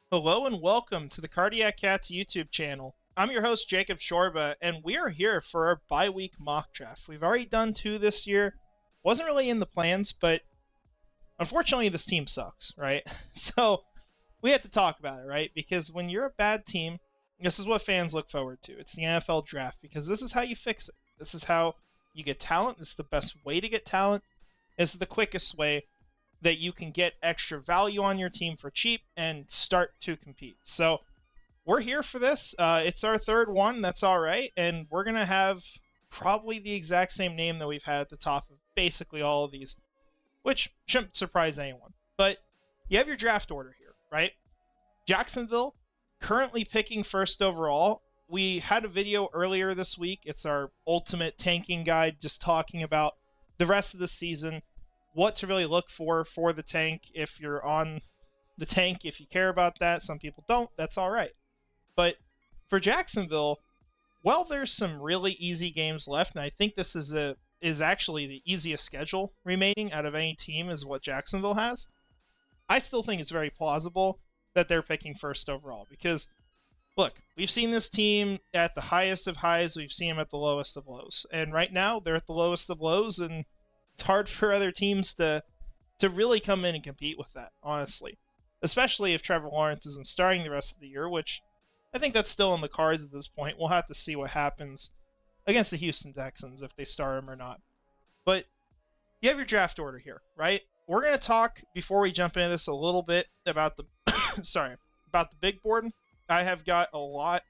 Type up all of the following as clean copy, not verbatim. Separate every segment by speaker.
Speaker 1: Hello and welcome to the Cardiac Cats YouTube channel. I'm your host, Jacob Shorba, and we are here for our bye-week mock draft. We've already done two this year. Wasn't really in the plans, but unfortunately this team sucks, right? So we have to talk about it, right? Because when you're a bad team, this is what fans look forward to. It's the NFL draft, because this is how you fix it. This is how you get talent. This is the best way to get talent. This is the quickest way that you can get extra value on your team for cheap and start to compete. So we're here for this. It's our third one. That's all right. And we're going to have probably the exact same name that we've had at the top of basically all of these, which shouldn't surprise anyone. But you have your draft order here, right? Jacksonville currently picking first overall. We had a video earlier this week. It's our ultimate tanking guide, just talking about the rest of the season, what to really look for the tank. If you're on the tank, if you care about that. Some people don't. That's all right. But for Jacksonville, well, there's some really easy games left, and I think this is actually the easiest schedule remaining out of any team is what Jacksonville has. I still think it's very plausible that they're picking first overall because, look, we've seen this team at the highest of highs. We've seen them at the lowest of lows. And right now, they're at the lowest of lows, and it's hard for other teams to really come in and compete with that, honestly. Especially if Trevor Lawrence isn't starting the rest of the year, which I think that's still in the cards at this point. We'll have to see what happens against the Houston Texans if they start him or not. But you have your draft order here, right? We're going to talk, before we jump into this, a little bit about the about the big board. I have got a lot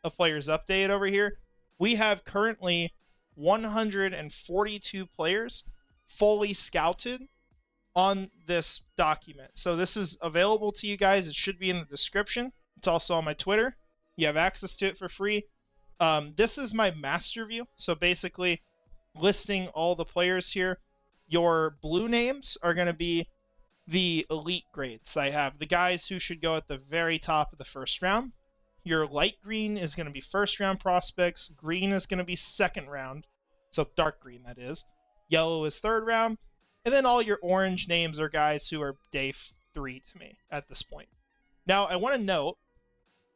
Speaker 1: of players updated over here. We have currently 142 players fully scouted on this document. So this is available to you guys. It should be in the description. It's also on my Twitter. You have access to it for free. This is my master view. So basically listing all the players here. Your blue names are going to be the elite grades that I have. The guys who should go at the very top of the first round. Your light green is going to be first round prospects. Green is going to be second round. So dark green, that is. Yellow is third round. And then all your orange names are guys who are day 3 to me at this point. Now, I want to note,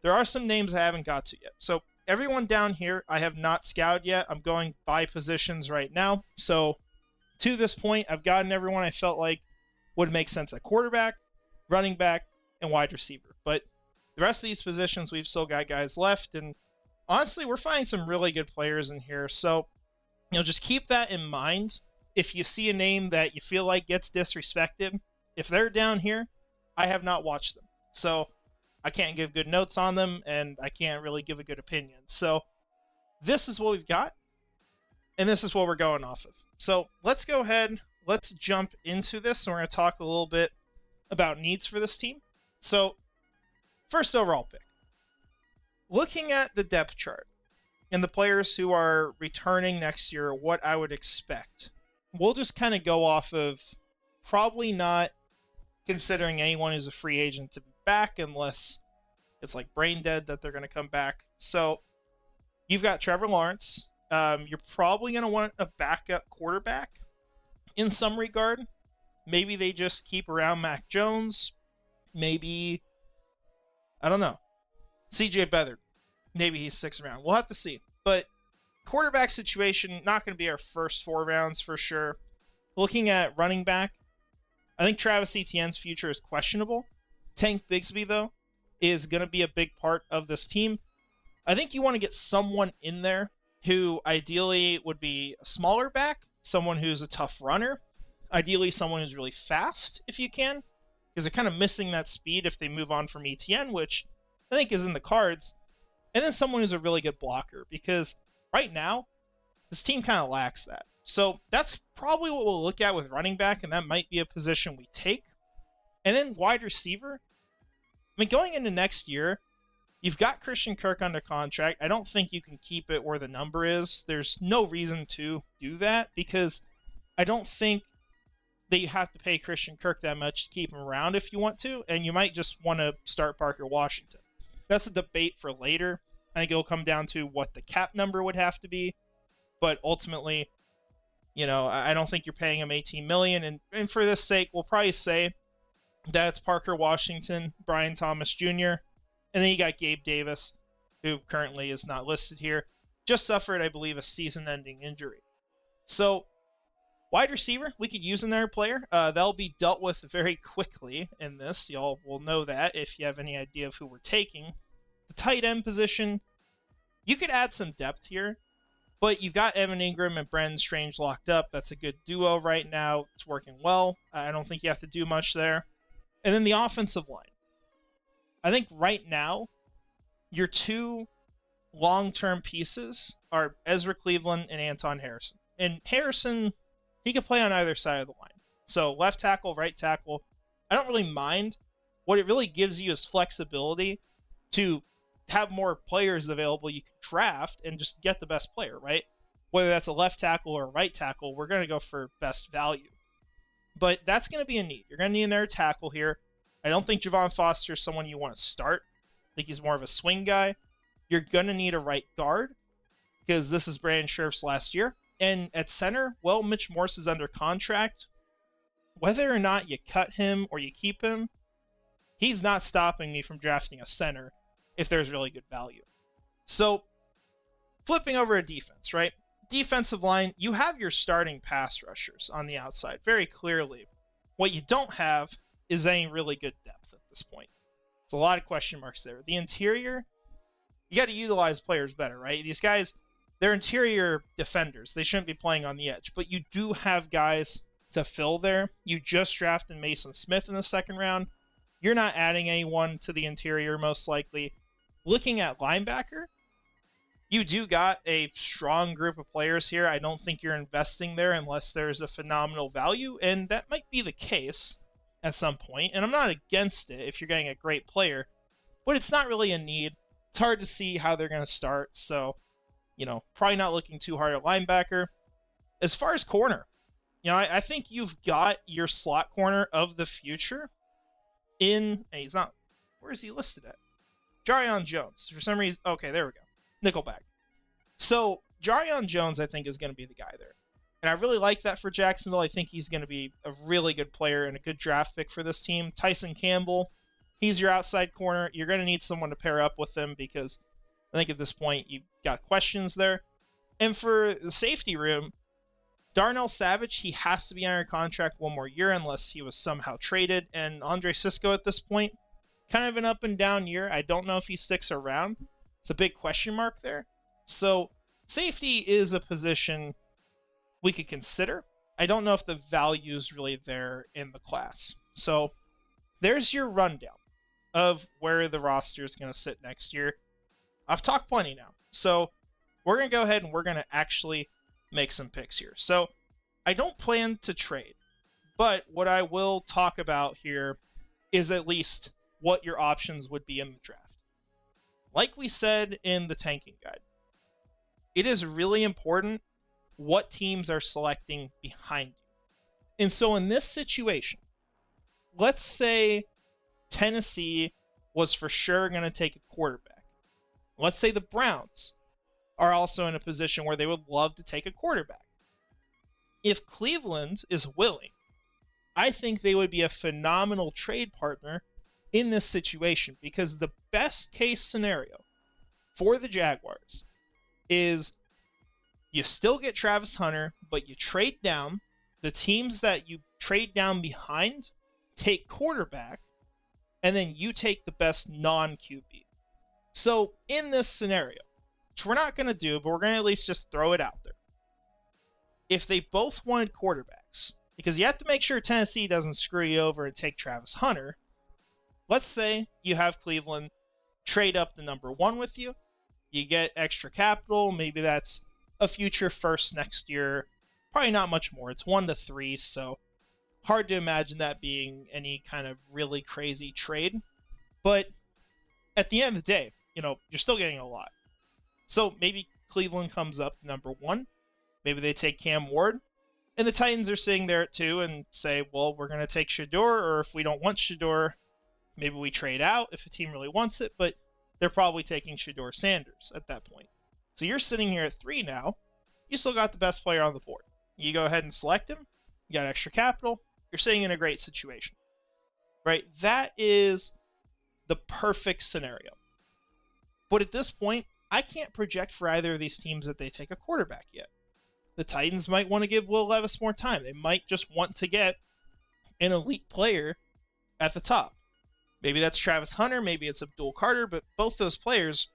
Speaker 1: there are some names I haven't got to yet. So everyone down here, I have not scouted yet. I'm going by positions right now. So to this point, I've gotten everyone I felt like would make sense at quarterback, running back, and wide receiver. But the rest of these positions, we've still got guys left. And honestly, we're finding some really good players in here. So, just keep that in mind. If you see a name that you feel like gets disrespected, if they're down here, I have not watched them. So I can't give good notes on them, and I can't really give a good opinion. So this is what we've got, and this is what we're going off of. So let's go ahead. Let's jump into this, and we're going to talk a little bit about needs for this team. So first overall pick. Looking at the depth chart and the players who are returning next year, what I would expect. We'll just kind of go off of probably not considering anyone who's a free agent to be back unless it's like brain dead that they're going to come back. So you've got Trevor Lawrence. You're probably going to want a backup quarterback in some regard. Maybe they just keep around Mac Jones. Maybe, I don't know, CJ Beathard. Maybe he's 6th round. We'll have to see. But quarterback situation, not going to be our first 4 rounds for sure. Looking at running back, I think Travis Etienne's future is questionable. Tank Bigsby, though, is going to be a big part of this team. I think you want to get someone in there who ideally would be a smaller back, someone who's a tough runner, ideally someone who's really fast if you can, because they're kind of missing that speed if they move on from Etienne, which I think is in the cards. And then someone who's a really good blocker, because right now, this team kind of lacks that. So that's probably what we'll look at with running back, and that might be a position we take. And then wide receiver. I mean, going into next year, you've got Christian Kirk under contract. I don't think you can keep it where the number is. There's no reason to do that, because I don't think that you have to pay Christian Kirk that much to keep him around if you want to, and you might just want to start Parker Washington. That's a debate for later. I think it'll come down to what the cap number would have to be. But ultimately, I don't think you're paying him $18 million. And for this sake, we'll probably say That's Parker Washington, Brian Thomas Jr., and then you got Gabe Davis, who currently is not listed here. Just suffered, I believe, a season-ending injury. So, wide receiver, we could use another player. They'll be dealt with very quickly in this. Y'all will know that if you have any idea of who we're taking. The tight end position, you could add some depth here, but you've got Evan Ingram and Brendan Strange locked up. That's a good duo right now. It's working well. I don't think you have to do much there. And then the offensive line. I think right now, your two long-term pieces are Ezra Cleveland and Anton Harrison. And Harrison, he can play on either side of the line. So left tackle, right tackle, I don't really mind. What it really gives you is flexibility to have more players available you can draft and just get the best player, right? Whether that's a left tackle or a right tackle, we're going to go for best value. But that's going to be a need. You're going to need another tackle here. I don't think Javon Foster is someone you want to start. I think he's more of a swing guy. You're going to need a right guard because this is Brandon Scherf's last year. And at center, well, Mitch Morse is under contract. Whether or not you cut him or you keep him, he's not stopping me from drafting a center if there's really good value. So, flipping over to defense, right? Defensive line, you have your starting pass rushers on the outside very clearly. What you don't have is any really good depth at this point. There's a lot of question marks there. The interior, you got to utilize players better, right? These guys, they're interior defenders. They shouldn't be playing on the edge, but you do have guys to fill there. You just drafted Mason Smith in the second round. You're not adding anyone to the interior, most likely. Looking at linebacker, you do got a strong group of players here. I don't think you're investing there unless there's a phenomenal value, and that might be the case at some point. And I'm not against it if you're getting a great player, but it's not really a need. It's hard to see how they're going to start, so, probably not looking too hard at linebacker. As far as corner, I think you've got your slot corner of the future in, he's not, where is he listed at? Jarion Jones. For some reason, okay, there we go. Nickelback. So, Jarion Jones, I think, is going to be the guy there. And I really like that for Jacksonville. I think he's going to be a really good player and a good draft pick for this team. Tyson Campbell, he's your outside corner. You're going to need someone to pair up with him because I think at this point you've got questions there. And for the safety room, Darnell Savage, he has to be under contract one more year unless he was somehow traded. And Andre Sisco at this point, kind of an up and down year. I don't know if he sticks around. It's a big question mark there. So safety is a position we could consider. I don't know if the value is really there in the class. So there's your rundown of where the roster is going to sit next year. I've talked plenty now. So we're going to go ahead and we're going to actually make some picks here. So I don't plan to trade, but what I will talk about here is at least what your options would be in the draft. Like we said in the tanking guide, it is really important what teams are selecting behind you. And so in this situation, let's say Tennessee was for sure going to take a quarterback. Let's say the Browns are also in a position where they would love to take a quarterback. If Cleveland is willing, I think they would be a phenomenal trade partner in this situation because the best case scenario for the Jaguars is you still get Travis Hunter, but you trade down. The teams that you trade down behind take quarterback, and then you take the best non-QB. So in this scenario, which we're not going to do, but we're going to at least just throw it out there. If they both wanted quarterbacks, because you have to make sure Tennessee doesn't screw you over and take Travis Hunter, let's say you have Cleveland trade up the number one with you. You get extra capital. Maybe that's a future first next year. Probably not much more. It's 1 to 3, so hard to imagine that being any kind of really crazy trade. But at the end of the day, you're still getting a lot. So maybe Cleveland comes up number one. Maybe they take Cam Ward. And the Titans are sitting there at 2 and say, well, we're going to take Shador, or if we don't want Shador, maybe we trade out if a team really wants it, but they're probably taking Shador Sanders at that point. So you're sitting here at 3 now. You still got the best player on the board. You go ahead and select him. You got extra capital. You're sitting in a great situation. right? That is the perfect scenario. But at this point, I can't project for either of these teams that they take a quarterback yet. The Titans might want to give Will Levis more time. They might just want to get an elite player at the top. Maybe that's Travis Hunter, maybe it's Abdul Carter, but both those players,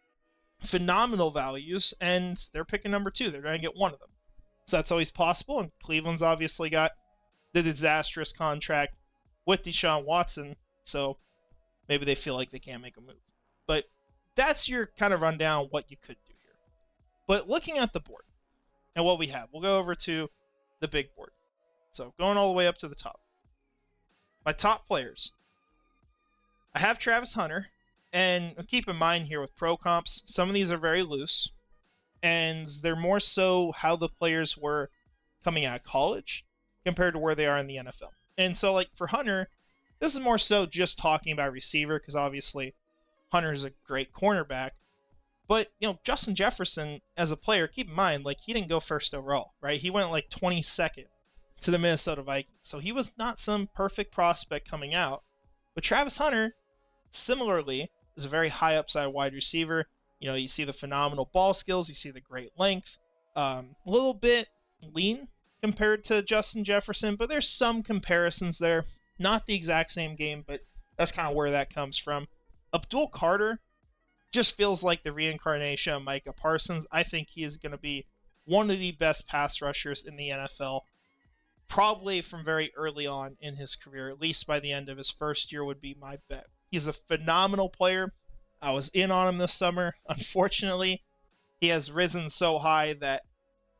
Speaker 1: phenomenal values, and they're picking number 2. They're going to get one of them. So that's always possible, and Cleveland's obviously got the disastrous contract with Deshaun Watson, so maybe they feel like they can't make a move. But that's your kind of rundown what you could do here. But looking at the board and what we have, we'll go over to the big board. So going all the way up to the top. My top players. I have Travis Hunter, and keep in mind here with pro comps, some of these are very loose, and they're more so how the players were coming out of college compared to where they are in the NFL. And so, like, for Hunter, this is more so just talking about receiver, because obviously Hunter is a great cornerback. But, Justin Jefferson, as a player, keep in mind, like, he didn't go first overall, right? He went, like, 22nd to the Minnesota Vikings. So he was not some perfect prospect coming out. But Travis Hunter, similarly, is a very high upside wide receiver. You see the phenomenal ball skills. You see the great length. A little bit lean compared to Justin Jefferson, but there's some comparisons there. Not the exact same game, but that's kind of where that comes from. Abdul Carter just feels like the reincarnation of Micah Parsons. I think he is going to be one of the best pass rushers in the NFL, probably from very early on in his career, at least by the end of his first year would be my bet. He's a phenomenal player. I was in on him this summer. Unfortunately, he has risen so high that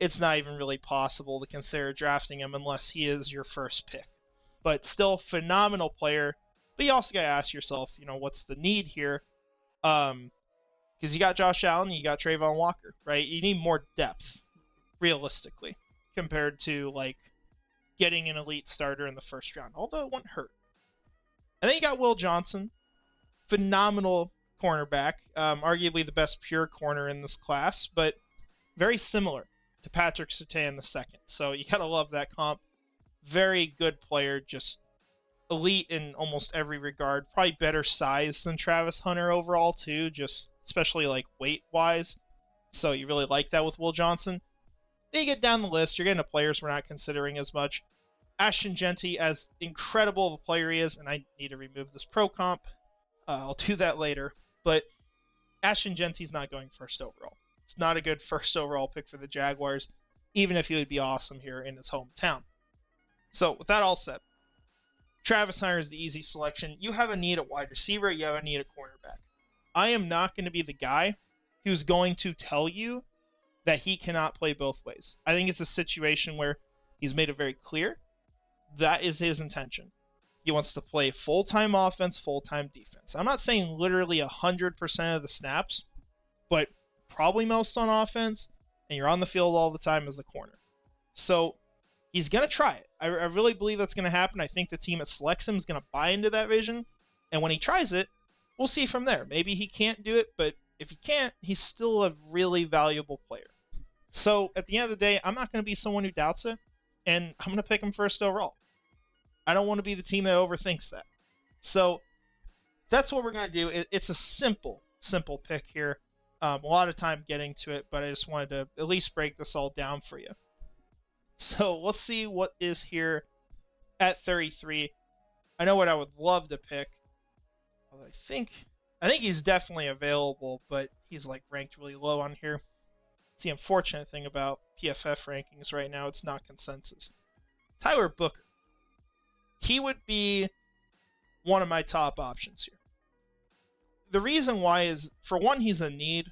Speaker 1: it's not even really possible to consider drafting him unless he is your first pick. But still, phenomenal player. But you also got to ask yourself, what's the need here? Because you got Josh Allen, you got Trayvon Walker, right? You need more depth, realistically, compared to, like, getting an elite starter in the first round, although it wouldn't hurt. And then you got Will Johnson, phenomenal cornerback, arguably the best pure corner in this class, but very similar to Patrick Surtain II. So you gotta love that comp. Very good player, just elite in almost every regard. Probably better size than Travis Hunter overall too, just especially like weight wise. So you really like that with Will Johnson. Then you get down the list, you're getting to players we're not considering as much. Ashton Jeanty, as incredible of a player he is, and I need to remove this pro comp. I'll do that later. But Ashton Jeanty's not going first overall. It's not a good first overall pick for the Jaguars, even if he would be awesome here in his hometown. So with that all said, Travis Hunter is the easy selection. You have a need at wide receiver. You have a need at cornerback. I am not going to be the guy who's going to tell you that he cannot play both ways. I think it's a situation where he's made it very clear that is his intention. He wants to play full-time offense, full-time defense. I'm not saying literally 100% of the snaps, but probably most on offense, and you're on the field all the time as the corner. So he's going to try it. I really believe that's going to happen. I think the team that selects him is going to buy into that vision, and when he tries it, we'll see from there. Maybe he can't do it, but if he can't, he's still a really valuable player. So at the end of the day, I'm not going to be someone who doubts it, and I'm going to pick him first overall. I don't want to be the team that overthinks that. So that's what we're going to do. It's a simple pick here. A lot of time getting to it, but I just wanted to at least break this all down for you. So let's see what is here at 33. I know what I would love to pick. I think he's definitely available, but he's like ranked really low on here. It's the unfortunate thing about PFF rankings right now. It's not consensus. Tyler Booker. He would be one of my top options here. The reason why is, for one, he's a need,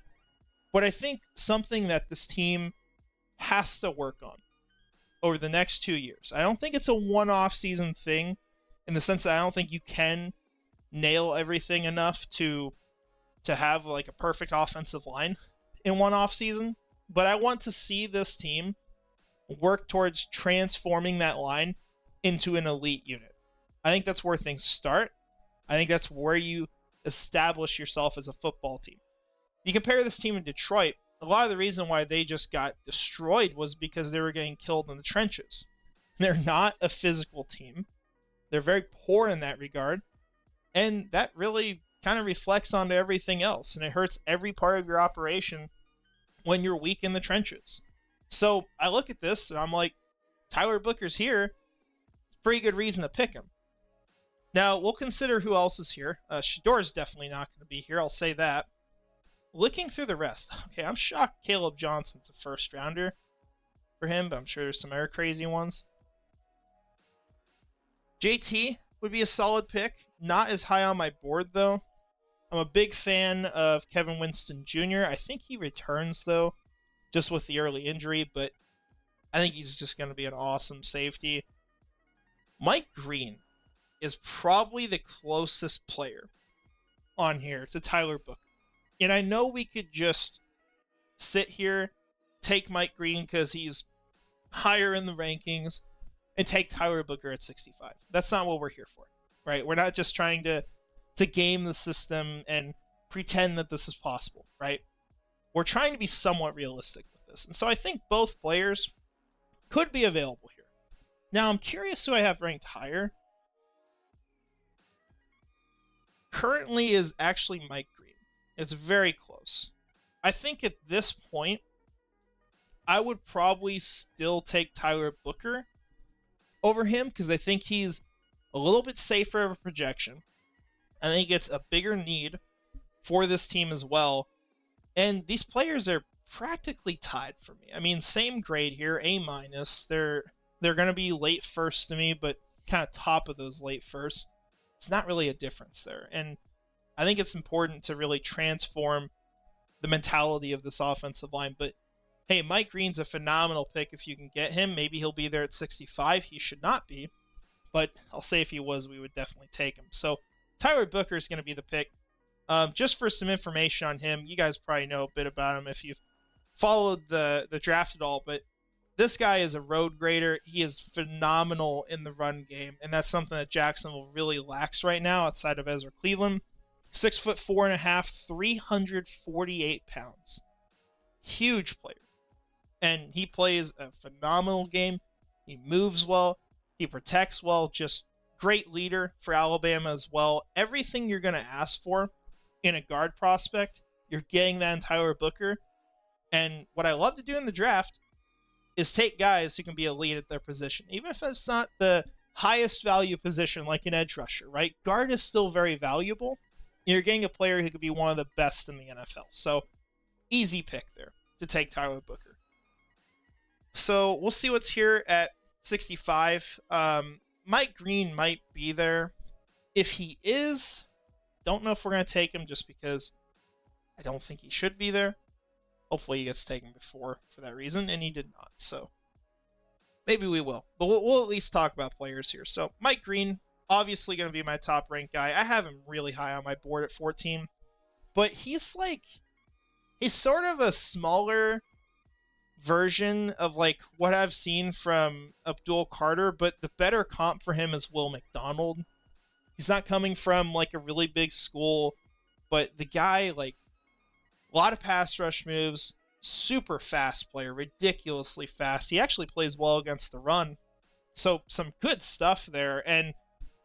Speaker 1: but I think something that this team has to work on over the next 2 years. I don't think it's a one-off season thing, in the sense that I don't think you can nail everything enough to have like a perfect offensive line in one off season. But I want to see this team work towards transforming that line into an elite unit. I think that's where things start. I think that's where you establish yourself as a football team. You compare this team in Detroit, a lot of the reason why they just got destroyed was because they were getting killed in the trenches. They're not a physical team. They're very poor in that regard. And that really kind of reflects onto everything else, and it hurts every part of your operation when you're weak in the trenches. So I look at this and I'm like, Tyler Booker's here. Pretty good reason to pick him. Now, we'll consider who else is here. Shador's definitely not going to be here, I'll say that. Looking through the rest, okay, I'm shocked Caleb Johnson's a first rounder for him, but I'm sure there's some other crazy ones. JT would be a solid pick. Not as high on my board, though. I'm a big fan of Kevin Winston Jr. I think he returns, though, just with the early injury, but I think he's just going to be an awesome safety. Mike Green is probably the closest player on here to Tyler Booker. And I know we could just sit here, take Mike Green because he's higher in the rankings, and take Tyler Booker at 65. That's not what we're here for, right? We're not just trying to game the system and pretend that this is possible, right? We're trying to be somewhat realistic with this. And so I think both players could be available here. Now, I'm curious who I have ranked higher. Currently is actually Mike Green. It's very close. I think at this point, I would probably still take Tyler Booker over him because I think he's a little bit safer of a projection. I think it's a bigger need for this team as well. And these players are practically tied for me. I mean, same grade here, A-. They're going to be late first to me, but kind of top of those late first. It's not really a difference there. And I think it's important to really transform the mentality of this offensive line. But hey, Mike Green's a phenomenal pick if you can get him. Maybe he'll be there at 65. He should not be. But I'll say if he was, we would definitely take him. So Tyler Booker is going to be the pick. Just for some information on him, you guys probably know a bit about him if you've followed the draft at all. But this guy is a road grader. He is phenomenal in the run game. And that's something that Jacksonville really lacks right now outside of Ezra Cleveland. 6'4.5", 348 pounds. Huge player. And he plays a phenomenal game. He moves well. He protects well. Just great leader for Alabama as well. Everything you're going to ask for in a guard prospect, you're getting that in Tyler Booker. And what I love to do in the draft is take guys who can be elite at their position, even if it's not the highest value position like an edge rusher, right? Guard is still very valuable. You're getting a player who could be one of the best in the NFL. So easy pick there to take Tyler Booker. So we'll see what's here at 65. Mike Green might be there. If he is, don't know if we're going to take him just because I don't think he should be there. Hopefully he gets taken before for that reason, and he did not. So maybe we will. But we'll at least talk about players here. So Mike Green, obviously going to be my top ranked guy. I have him really high on my board at 14. But he's sort of a smaller version of like what I've seen from Abdul Carter, but the better comp for him is Will McDonald. He's not coming from like a really big school, but the guy, like, a lot of pass rush moves, super fast player, ridiculously fast. He actually plays well against the run. So some good stuff there. And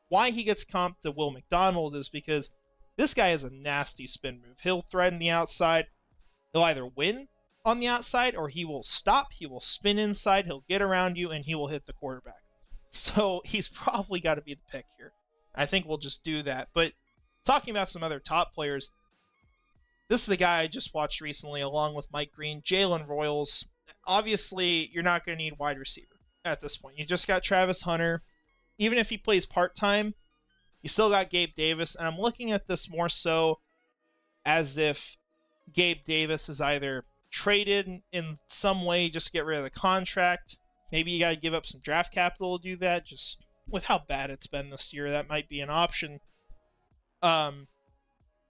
Speaker 1: why he gets comped to Will McDonald is because this guy has a nasty spin move. He'll threaten the outside. He'll either win on the outside or he will stop. He will spin inside. He'll get around you and he will hit the quarterback. So he's probably got to be the pick here. I think we'll just do that. But talking about some other top players, this is the guy I just watched recently along with Mike Green, Jalen Royals. Obviously, you're not going to need wide receiver at this point. You just got Travis Hunter. Even if he plays part-time, you still got Gabe Davis. And I'm looking at this more so as if Gabe Davis is either traded in some way, just get rid of the contract. Maybe you got to give up some draft capital to do that. Just with how bad it's been this year, that might be an option.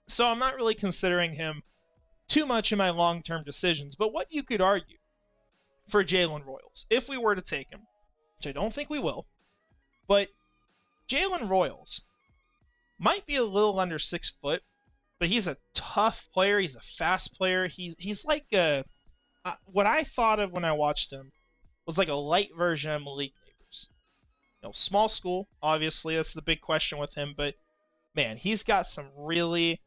Speaker 1: So I'm not really considering him too much in my long-term decisions. But what you could argue for Jalen Royals, if we were to take him, which I don't think we will, but Jalen Royals might be a little under 6 foot, but he's a tough player. He's a fast player. He's like what I thought of when I watched him was like a light version of Malik Neighbors. Small school, obviously. That's the big question with him, but man, he's got some really,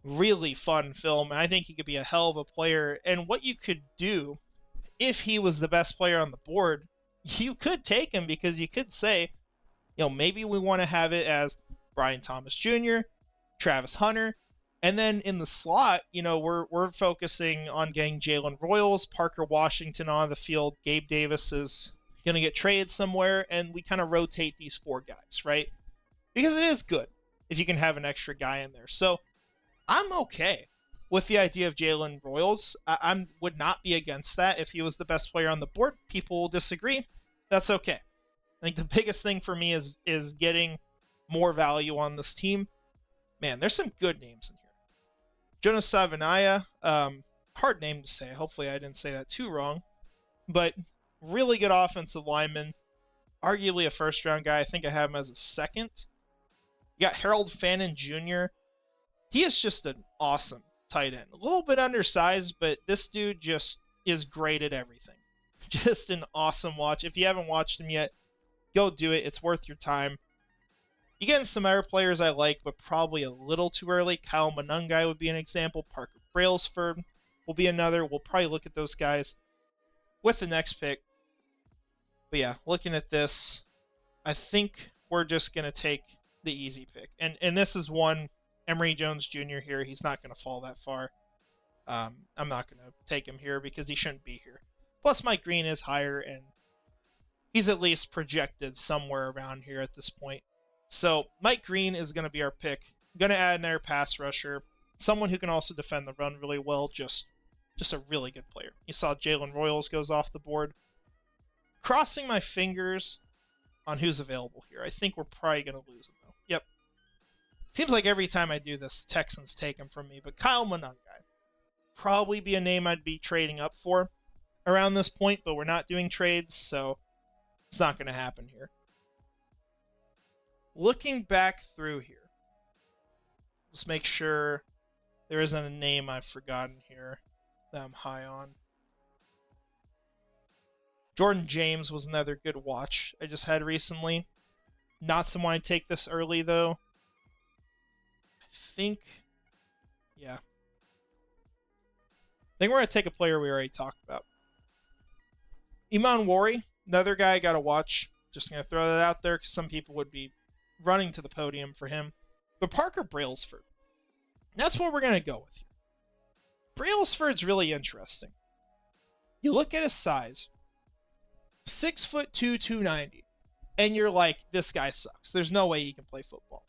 Speaker 1: really fun film, and I think he could be a hell of a player. And what you could do if he was the best player on the board, you could take him because you could say, maybe we want to have it as Brian Thomas Jr., Travis Hunter, and then in the slot, we're focusing on getting Jalen Royals, Parker Washington on the field. Gabe Davis is going to get traded somewhere, and we kind of rotate these 4 guys, right? Because it is good if you can have an extra guy in there. So I'm okay with the idea of Jalen Royals. I would not be against that if he was the best player on the board. People will disagree. That's okay. I think the biggest thing for me is getting more value on this team. Man, there's some good names in here. Jonas Savanaya, hard name to say. Hopefully I didn't say that too wrong. But really good offensive lineman. Arguably a first-round guy. I think I have him as a second. You got Harold Fannin Jr. He is just an awesome tight end. A little bit undersized, but this dude just is great at everything. Just an awesome watch. If you haven't watched him yet, go do it. It's worth your time. You get some other players I like, but probably a little too early. Kyle Monangai would be an example. Parker Brailsford will be another. We'll probably look at those guys with the next pick. But yeah, looking at this, I think we're just going to take the easy pick. And this is one, Emory Jones Jr. here. He's not going to fall that far. I'm not going to take him here because he shouldn't be here. Plus, Mike Green is higher, and he's at least projected somewhere around here at this point. So Mike Green is going to be our pick. Going to add another pass rusher. Someone who can also defend the run really well. Just a really good player. You saw Jalen Royals goes off the board. Crossing my fingers on who's available here. I think we're probably going to lose him, though. Yep. Seems like every time I do this, the Texans take him from me. But Kyle Monangai. Probably be a name I'd be trading up for around this point, but we're not doing trades, so it's not going to happen here. Looking back through here, just make sure there isn't a name I've forgotten here that I'm high on. Jordan James was another good watch I just had recently. Not someone I'd take this early, though. I think we're going to take a player we already talked about. Iman Wari, another guy I got to watch. Just going to throw that out there because some people would be running to the podium for him. But Parker Brailsford, that's what we're going to go with here. Brailsford's really interesting. You look at his size, 6'2", 290, and you're like, this guy sucks. There's no way he can play football.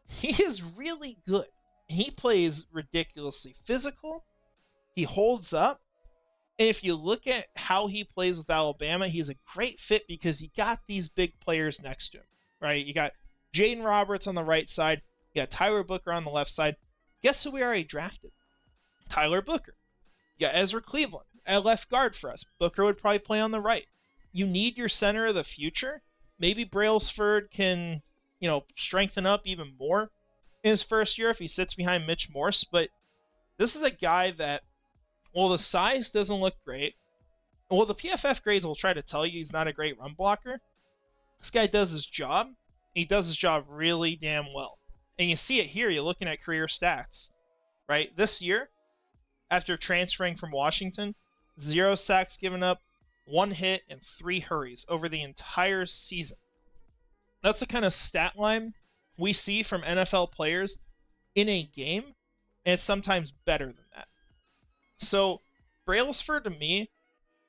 Speaker 1: He is really good. He plays ridiculously physical. He holds up. And if you look at how he plays with Alabama, he's a great fit because you got these big players next to him, right? You got Jaden Roberts on the right side. You got Tyler Booker on the left side. Guess who we already drafted? Tyler Booker. You got Ezra Cleveland at left guard for us. Booker would probably play on the right. You need your center of the future. Maybe Brailsford can, strengthen up even more in his first year if he sits behind Mitch Morse. But this is a guy that, well, the size doesn't look great. Well, the PFF grades will try to tell you he's not a great run blocker. This guy does his job. He does his job really damn well. And you see it here. You're looking at career stats, right? This year, after transferring from Washington, 0 sacks given up, 1 hit, and 3 hurries over the entire season. That's the kind of stat line we see from NFL players in a game, and it's sometimes better than that. So Brailsford, to me,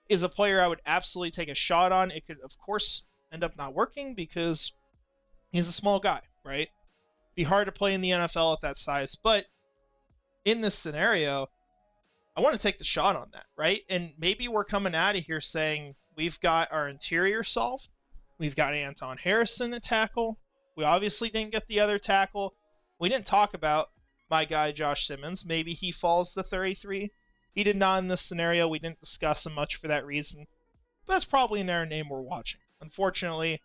Speaker 1: is a player I would absolutely take a shot on. It could, of course, end up not working because he's a small guy, right? Be hard to play in the NFL at that size. But in this scenario, I want to take the shot on that, right? And maybe we're coming out of here saying we've got our interior solved. We've got Anton Harrison at tackle. We obviously didn't get the other tackle. We didn't talk about my guy, Josh Simmons. Maybe he falls to 33. He did not in this scenario. We didn't discuss him much for that reason. But that's probably another name we're watching. Unfortunately,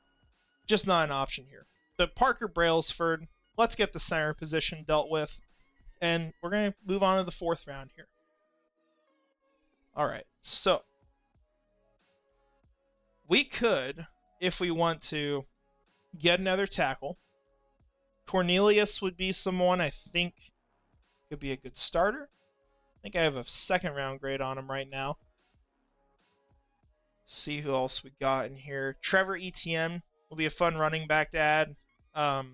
Speaker 1: just not an option here. But Parker Brailsford, let's get the center position dealt with. And we're going to move on to the 4th round here. All right, so we could, if we want to, get another tackle. Cornelius would be someone I think could be a good starter. I think I have a second round grade on him right now. See who else we got in here. Trevor Etienne will be a fun running back to add. I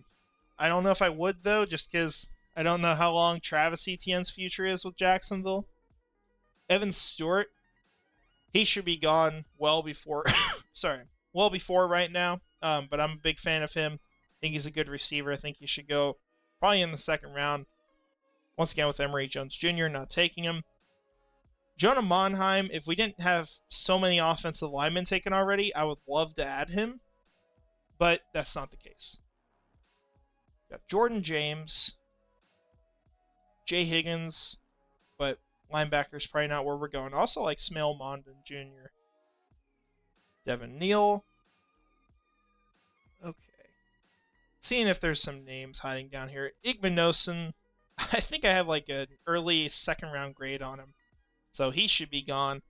Speaker 1: don't know if I would, though, just because I don't know how long Travis Etienne's future is with Jacksonville. Evan Stewart, he should be gone well before, well before right now. But I'm a big fan of him. I think he's a good receiver. I think he should go probably in the second round. Once again, with Emory Jones Jr. not taking him. Jonah Monheim, if we didn't have so many offensive linemen taken already, I would love to add him. But that's not the case. Got Jordan James, Jay Higgins, but linebacker's probably not where we're going. Also like Smail Mondon Jr. Devin Neal. Okay. Seeing if there's some names hiding down here. Igmanosin, I think I have like an early second round grade on him. So he should be gone.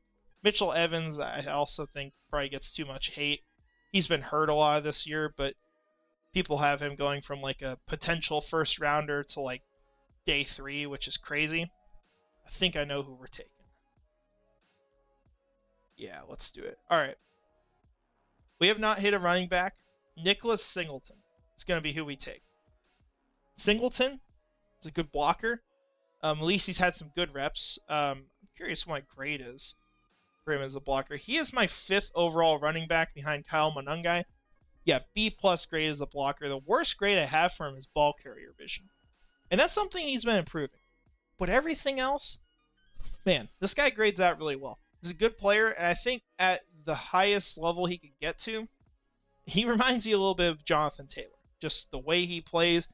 Speaker 1: Mitchell Evans, I also think probably gets too much hate. He's been hurt a lot this year, but people have him going from like a potential first rounder to like day 3, which is crazy. I think I know who we're taking. Yeah, let's do it. All right. We have not hit a running back. Nicholas Singleton is going to be who we take. Singleton is a good blocker. At least he's had some good reps. I'm curious what my grade is for him as a blocker. He is my 5th overall running back behind Kyle Monungai. Yeah, B+ grade as a blocker. The worst grade I have for him is ball carrier vision. And that's something he's been improving. But everything else, man, this guy grades out really well. He's a good player, and I think at the highest level he could get to, he reminds you a little bit of Jonathan Taylor. Just the way he plays.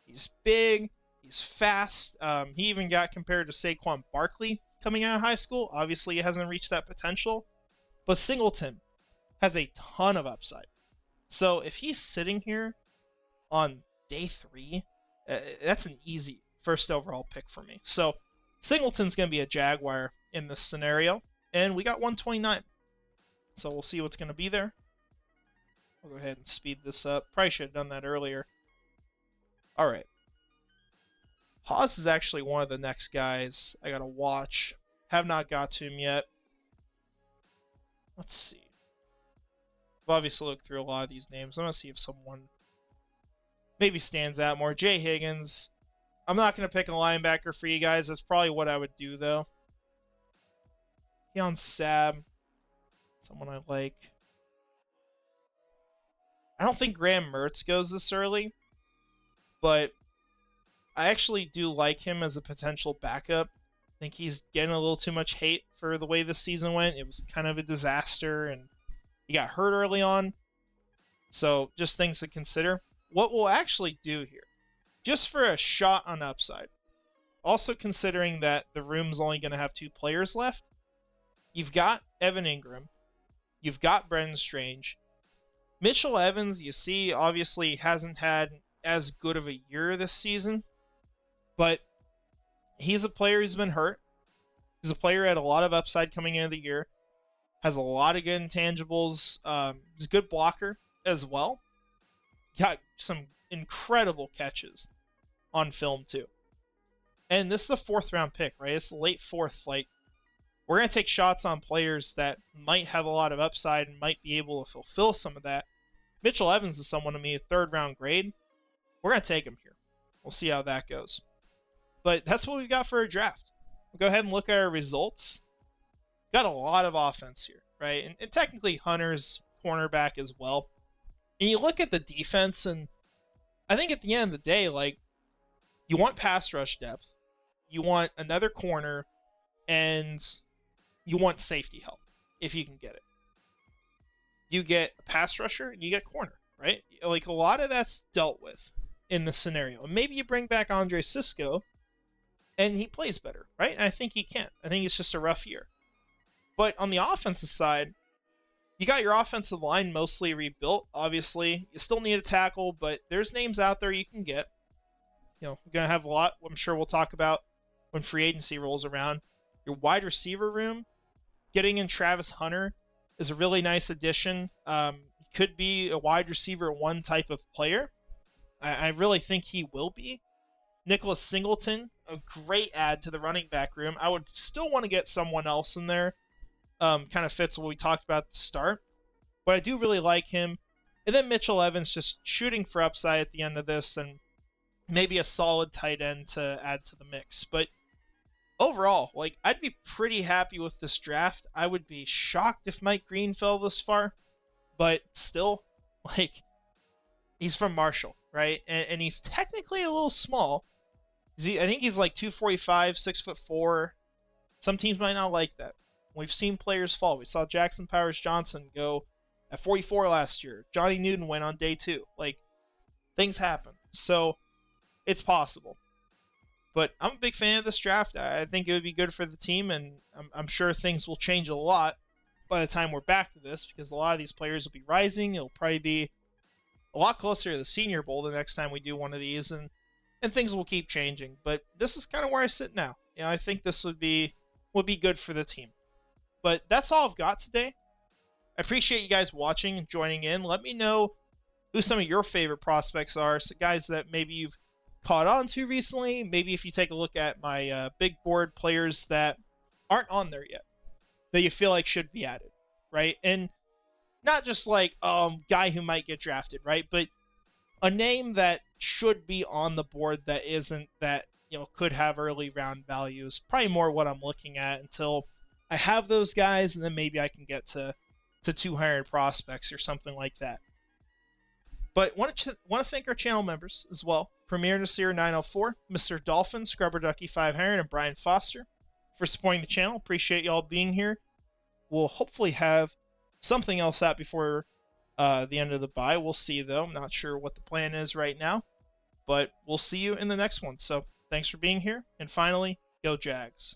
Speaker 1: He's big. He's fast. He even got compared to Saquon Barkley coming out of high school. Obviously, he hasn't reached that potential. But Singleton has a ton of upside. So if he's sitting here on day 3, that's an easy first overall pick for me. So Singleton's going to be a Jaguar in this scenario. And we got 129. So we'll see what's going to be there. I'll go ahead and speed this up. Probably should have done that earlier. All right. Haas is actually one of the next guys I got to watch. Have not got to him yet. Let's see. I've obviously looked through a lot of these names. I'm going to see if someone maybe stands out more. Jay Higgins. I'm not going to pick a linebacker for you guys. That's probably what I would do, though. Keon Sab. Someone I like. I don't think Graham Mertz goes this early. But I actually do like him as a potential backup. I think he's getting a little too much hate for the way this season went. It was kind of a disaster, and he got hurt early on. So just things to consider. What we'll actually do here, just for a shot on upside, also considering that the room's only going to have 2 players left, you've got Evan Ingram, you've got Brendan Strange. Mitchell Evans, you see, obviously hasn't had as good of a year this season, but he's a player who's been hurt. He's a player who had a lot of upside coming into the year, has a lot of good intangibles. He's a good blocker as well. Got some incredible catches on film too. And this is a 4th round pick, right? It's late 4th. Like, we're going to take shots on players that might have a lot of upside and might be able to fulfill some of that. Mitchell Evans is someone to me, a 3rd round grade. We're going to take him here. We'll see how that goes. But that's what we've got for a draft. We'll go ahead and look at our results. Got a lot of offense here, right? And technically Hunter's cornerback as well. And you look at the defense, and I think at the end of the day, like, you want pass rush depth, you want another corner, and you want safety help if you can get it. You get a pass rusher and you get corner, right? Like, a lot of that's dealt with in this scenario. And maybe you bring back Andre Cisco and he plays better, right? And I think he can. I think it's just a rough year. But on the offensive side, you got your offensive line mostly rebuilt, obviously. You still need a tackle, but there's names out there you can get. You know, we're going to have a lot, I'm sure we'll talk about when free agency rolls around. Your wide receiver room, getting in Travis Hunter is a really nice addition. He could be a wide receiver 1 type of player. I really think he will be. Nicholas Singleton, a great add to the running back room. I would still want to get someone else in there. Kind of fits what we talked about at the start. But I do really like him. And then Mitchell Evans just shooting for upside at the end of this, and maybe a solid tight end to add to the mix. But overall, like, I'd be pretty happy with this draft. I would be shocked if Mike Green fell this far. But still, like, he's from Marshall, right? And he's technically a little small. I think he's like 245, 6'4". Some teams might not like that. We've seen players fall. We saw Jackson Powers Johnson go at 44 last year. Johnny Newton went on day 2. Like, things happen. So it's possible. But I'm a big fan of this draft. I think it would be good for the team, and I'm sure things will change a lot by the time we're back to this, because a lot of these players will be rising. It'll probably be a lot closer to the Senior Bowl the next time we do one of these, and things will keep changing. But this is kind of where I sit now. I think this would be good for the team. But that's all I've got today. I appreciate you guys watching and joining in. Let me know who some of your favorite prospects are, so guys that maybe you've caught on to recently. Maybe if you take a look at my big board, players that aren't on there yet, that you feel like should be added, right? And not just like guy who might get drafted, right? But a name that should be on the board that isn't, that could have early round value, is probably more what I'm looking at until I have those guys, and then maybe I can get to 200 prospects or something like that. But want to thank our channel members as well: Premier Nasir 904, Mr. Dolphin, Scrubber Ducky 500, and Brian Foster for supporting the channel. Appreciate y'all being here. We'll hopefully have something else out before the end of the bye. We'll see, though. I'm not sure what the plan is right now, but we'll see you in the next one. So thanks for being here. And finally, go Jags.